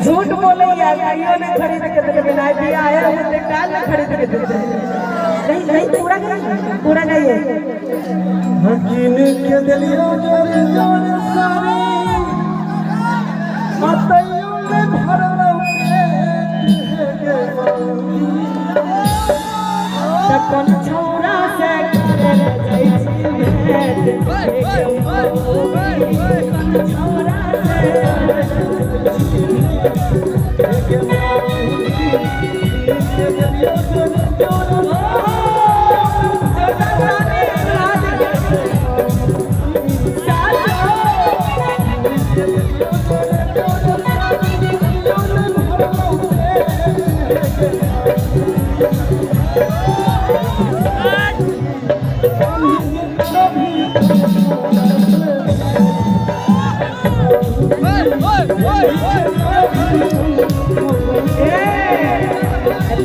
झूठ बोले यार, कहियो ने खरीद के दे बिना दिया है, वो देख डाल ना खरीद के दे। नहीं नहीं पूरा नहीं है। हकीन के दिलियो जोर जोर सारी मतैयो ने भरलो तब कौन छोरा से करे जाई छी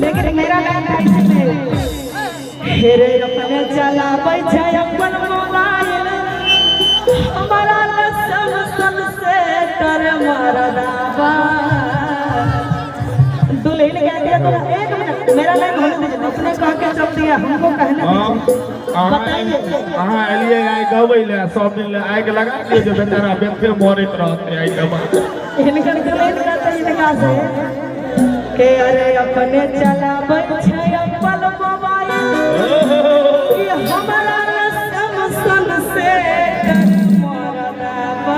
लेकिन मेरा नाम हेरे अपने चलाबै छै अपन मोबाइल, हमारा लसन से कर मरदाबा। दुल्हन कह दिया तो एक मिनट मेरा नाम होने दीजिए, अपने कह के चल दिया, हमको कहने दीजिए। बताइए हां एलिए आई गबै ले सब दिन ले आग लगा दिए जो बेचारा बेथे मरत रहते आई दबा इनकर दुल्हन कहते इनका से के अरे अपने चलाबै छै अपन मोबाइल, कि हमारा लसन से कर मरदाबा।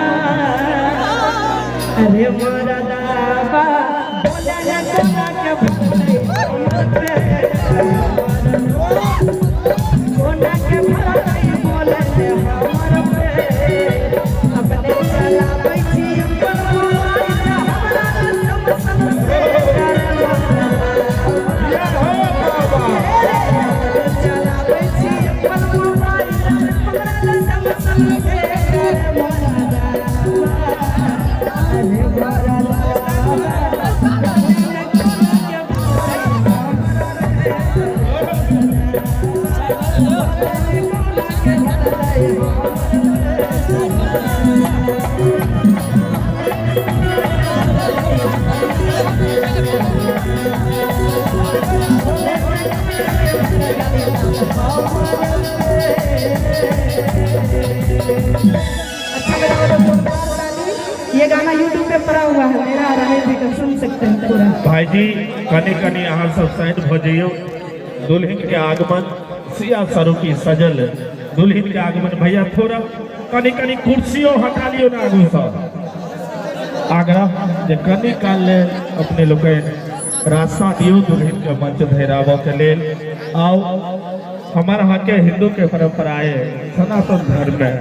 अरे मरदाबा बोले ना कोना के भूले कोना के भूले बोले हमर पे अपने चलाबै छी अपन मोबाइल, हमारा लसन से कर चलाबै छी अपन मोबाइल, हमारा लसन से कर ये गाना YouTube पे पड़ा हुआ है, मेरा रहे भी तो सुन सकते हैं पूरा। भाई जी कनी कनी अहाँ सब साइड भ जइयो। दुल्हन के आगमन सिया सरू की सजल दुल्हन के आगमन भैया थोड़ा कनी कनी कुर्सियों हटा लियो ना आगू सब आग्रह जे कनी काल ले अपने लोग रास्ता दियो दुल्हन के मंच धैराव के लेल। आओ हमारा यहाँ के हिंदू के परंपरा है, सनातन धर्म में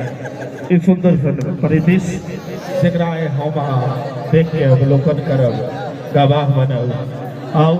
इस सुंदर परिदृश्य जरा हम देख के अवलोकन करब, गवाह बनब। आओ